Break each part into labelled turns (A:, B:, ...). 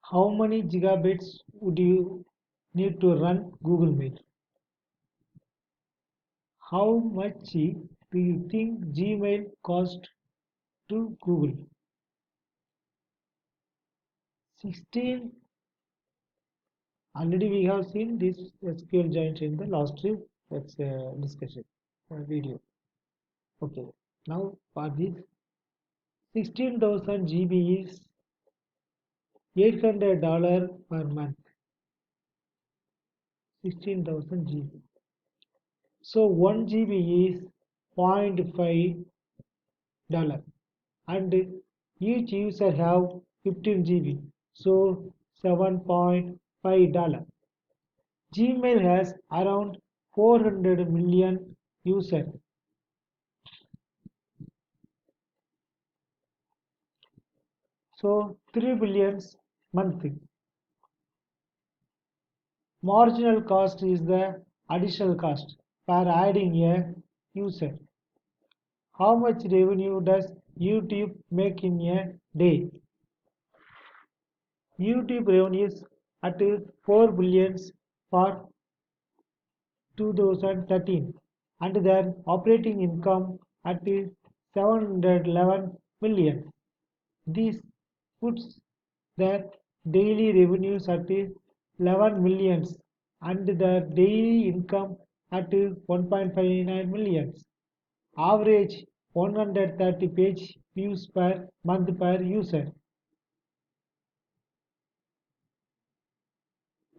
A: How many gigabits would you need to run Google Meet? How much do you think Gmail cost to Google? 16. Already we have seen this SQL giant in the last discussion video. Okay. Now for this 16,000 GB is $800 per month. 16,000 GB. So 1 GB is $0.5 and each user have 15 GB. So $7.5. Gmail has around 400 million users. So 3 billions monthly. Marginal cost is the additional cost per adding a user. How much revenue does YouTube make in a day? YouTube revenues at 4 billions for 2013 and their operating income at 711 million. This puts their daily revenues at 11 millions and their daily income at 1.59 millions. Average 130 page views per month per user.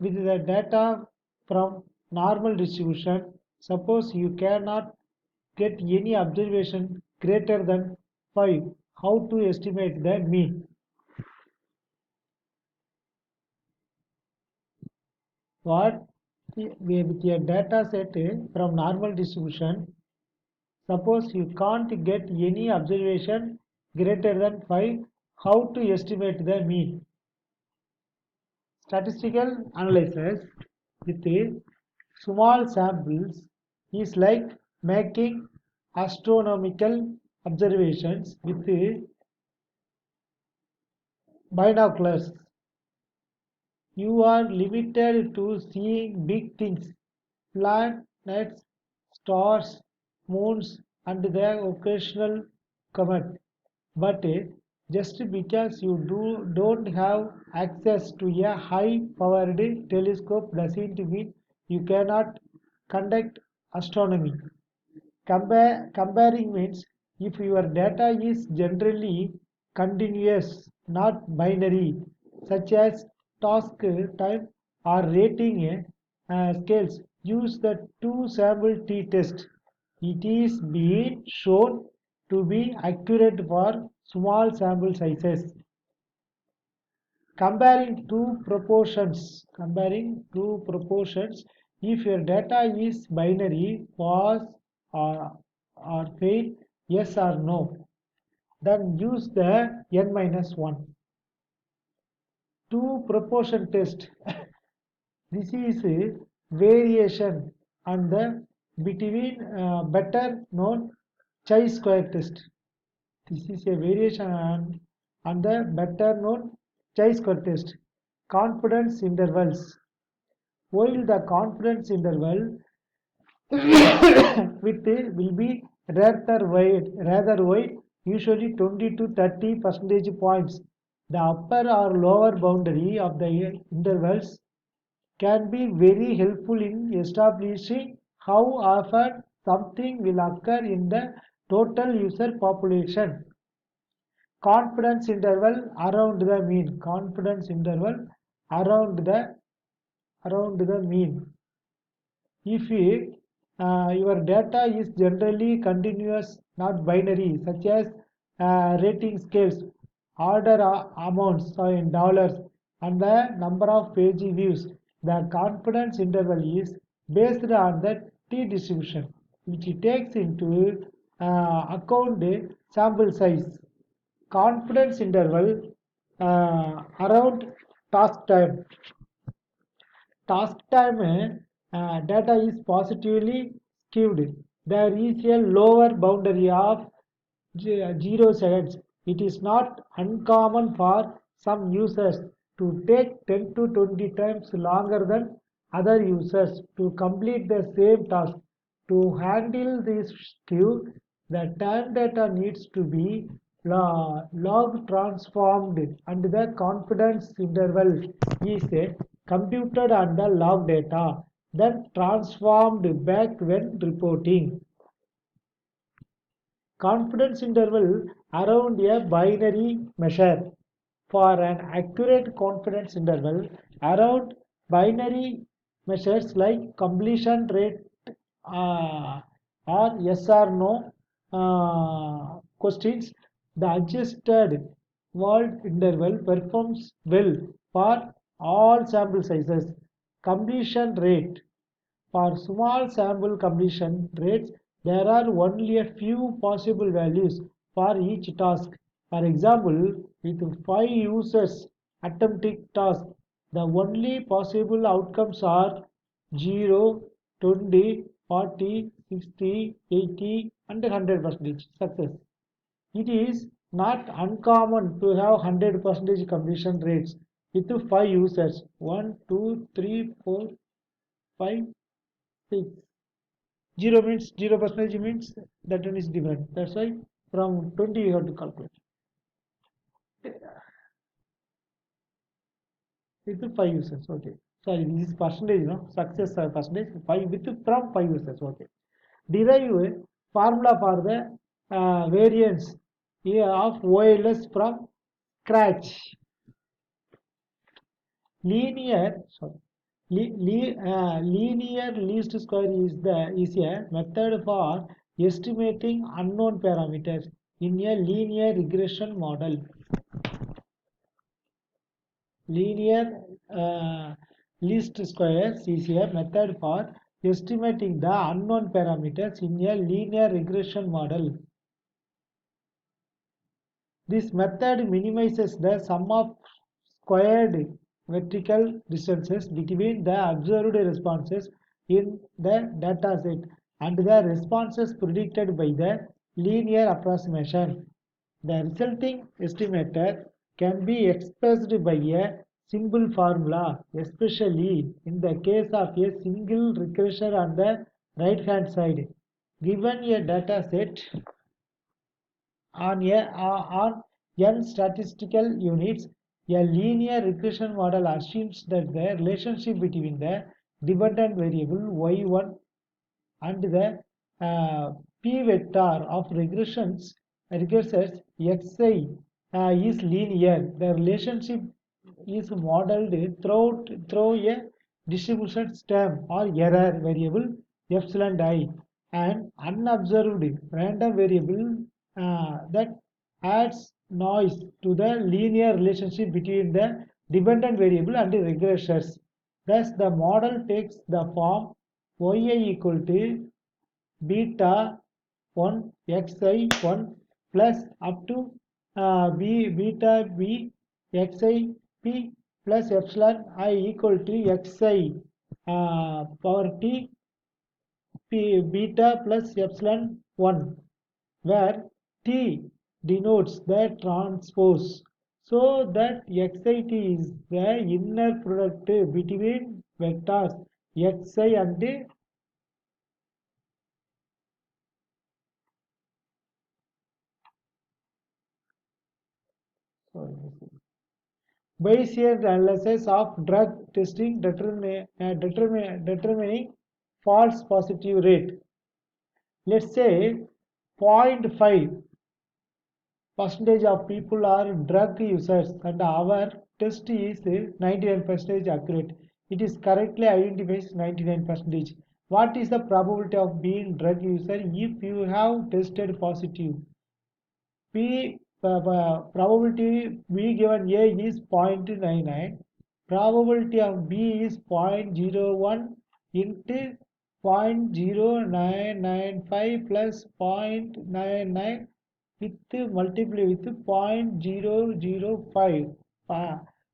A: With the data from normal distribution, suppose you cannot get any observation greater than 5. How to estimate the mean? What with your data set from normal distribution, suppose you can't get any observation greater than 5, how to estimate the mean? Statistical analysis with small samples is like making astronomical observations with binoculars. You are limited to seeing big things, planets, stars, moons, and the occasional comet. But just because you don't have access to a high-powered telescope doesn't mean you cannot conduct astronomy. Comparing means if your data is generally continuous, not binary, such as task time or rating scales, use the two sample t-test. It is being shown to be accurate for small sample sizes. Comparing two proportions, if your data is binary, pass or fail, yes or no, then use the n minus 1. Two proportion test. This is a variation on the between better known chi-square test. This is a variation on the better known chi-square test. Confidence intervals. While the confidence interval with will be rather wide, usually 20 to 30 percentage points. The upper or lower boundary of the intervals can be very helpful in establishing how often something will occur in the total user population. Confidence interval around the mean. Confidence interval around the mean. If your data is generally continuous, not binary, such as rating scales, order amounts in dollars, and the number of page views, the confidence interval is based on the t distribution, which takes into account the sample size. Confidence interval around task time. Task time data is positively skewed. There is a lower boundary of 0 seconds. It is not uncommon for some users to take 10 to 20 times longer than other users to complete the same task. To handle this queue, the time data needs to be log transformed and the confidence interval is computed on the log data, then transformed back when reporting. Confidence interval around a binary measure. For an accurate confidence interval around binary measures like completion rate uh, or yes or no questions, the adjusted word interval performs well for all sample sizes. Completion rate for small sample completion rates, there are only a few possible values for each task. For example, with 5 users attempting task, the only possible outcomes are 0, 20, 40, 60, 80, and 100% success. It is not uncommon to have 100% completion rates with 5 users. 1, 2, 3, 4, 5, 6. 0 means 0 percentage means that one is different. That's why from 20 you have to calculate. With 5 users, okay. Sorry, this is percentage, no? Success percentage 5 with from 5 users, okay. Derive a formula for the variance of OLS from scratch. Linear least square is a method for estimating unknown parameters in a linear regression model. Linear least squares is a method for estimating the unknown parameters in a linear regression model. This method minimizes the sum of squared vertical distances between the observed responses in the dataset and the responses predicted by the linear approximation. The resulting estimator can be expressed by a simple formula, especially in the case of a single regressor on the right hand side. Given a dataset on n statistical units, a linear regression model assumes that the relationship between the dependent variable y1 and the p vector of regressors xi is linear. The relationship is modeled through a distribution stem or error variable epsilon I, an unobserved random variable that adds noise to the linear relationship between the dependent variable and the regressors. Thus, the model takes the form yi equal to beta 1 xi 1 plus up to beta b xi p plus epsilon I equal to xi power t p beta plus epsilon 1, where t denotes the transpose, so that xit is the inner product between vectors xi and Bayesian analysis of drug testing determining false positive rate. Let's say 0.5 percentage of people are drug users and our test is 99% accurate. It is correctly identifies 99%. What is the probability of being drug user if you have tested positive? Probability B given A is 0.99. Probability of B is 0.01 into 0.0995 plus 0.99 with multiply with 0.005.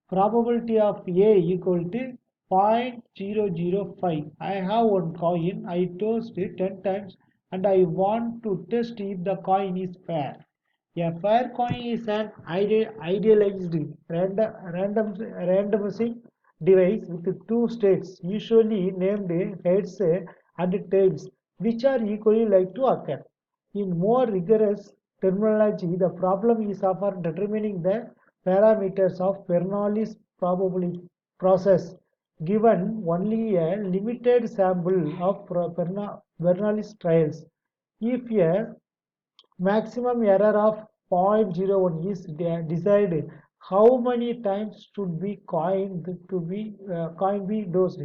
A: Probability of A equal to 0.005. I have one coin. I tossed it 10 times and I want to test if the coin is fair. A fair coin is an idealized randomizing device with two states, usually named heads and tails, which are equally likely to occur. In more rigorous terminology, the problem is often determining the parameters of Bernoulli's probability process, given only a limited sample of Bernoulli's trials. If a maximum error of 0.01 is decided, how many times should be coin be dosed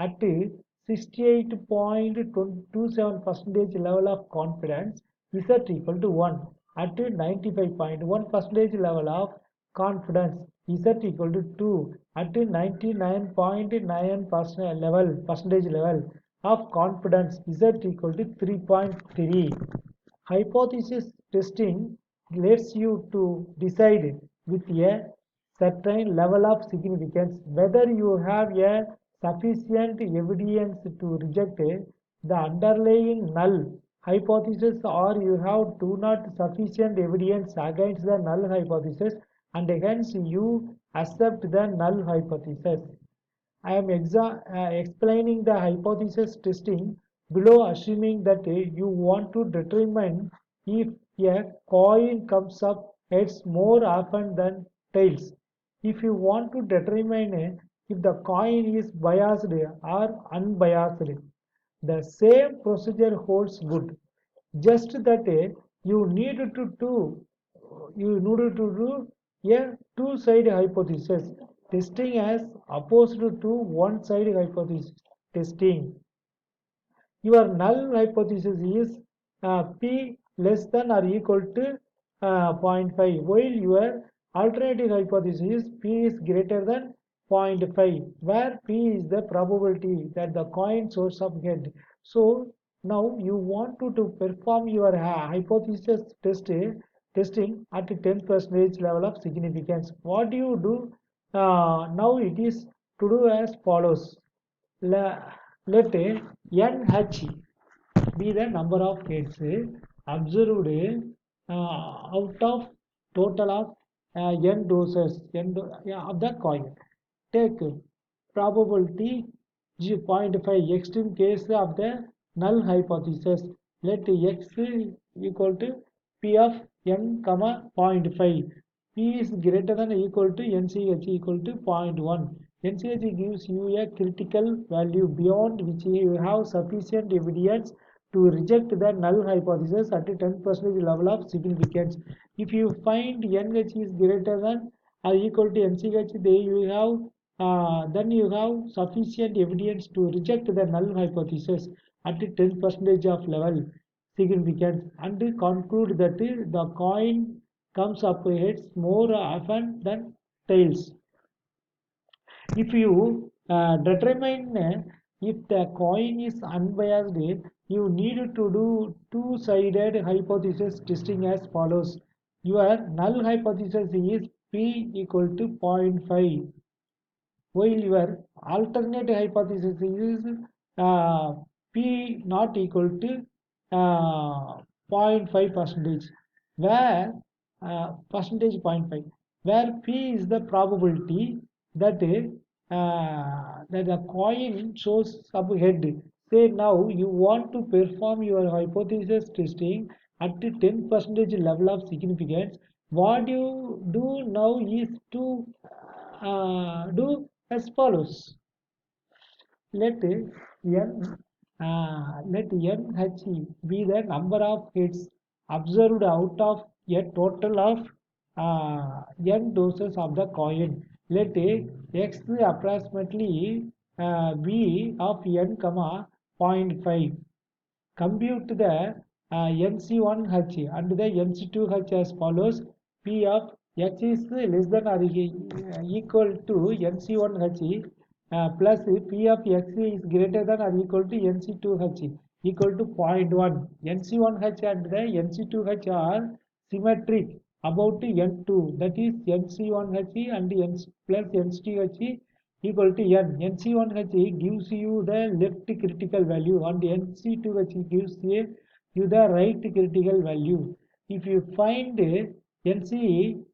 A: at 68.27 percentage level of confidence is at equal to 1, at 95.1 percentage level of confidence is at equal to 2, at 99.9 percentage level of confidence is at equal to 3.3. Hypothesis testing lets you to decide with a certain level of significance whether you have a sufficient evidence to reject the underlying null hypothesis, or you have do not sufficient evidence against the null hypothesis and hence you accept the null hypothesis. I am explaining the hypothesis testing below, assuming that you want to determine if a coin comes up heads more often than tails. If you want to determine if the coin is biased or unbiased, the same procedure holds good. Just that you need to do you needed to do a two-side hypothesis testing as opposed to one-side hypothesis testing. Your null hypothesis is P less than or equal to zero point 0.5, while your alternative hypothesis is P is greater than zero point 0.5, where P is the probability that the coin source of head. So now you want to perform your hypothesis testing at 10% level of significance. What do you do? Now it is to do as follows. Let NH be the number of heads observed out of total of n doses of the coin. Take probability 0.5 extreme case of the null hypothesis. Let x equal to p of n comma 0.5. P is greater than or equal to NCH equal to 0.1. NCH gives you a critical value beyond which you have sufficient evidence to reject the null hypothesis at a 10% level of significance. If you find NH is greater than or equal to NCH, then you have sufficient evidence to reject the null hypothesis at 10% of level significance and conclude that the coin comes up heads more often than tails. If you determine if the coin is unbiased, you need to do two-sided hypothesis testing as follows. Your null hypothesis is P equal to 0.5, while your alternate hypothesis is P not equal to 0.5 percentage, where percentage 0.5, where P is the probability that the coin shows up head. Say now you want to perform your hypothesis testing at the 10% level of significance. What you do now is to do as follows. Let NH be the number of hits observed out of a total of n doses of the coin. Let x approximately b of n comma 0.5. Compute the NC1H and the NC2H as follows. P of H is less than or equal to NC1H plus P of X is greater than or equal to NC2H equal to 0.1. NC1H and the NC2H are symmetric about N2, that is NC1H and N plus NC2H equal to N. NC1H gives you the left critical value and NC2H gives you the right critical value. if you find NC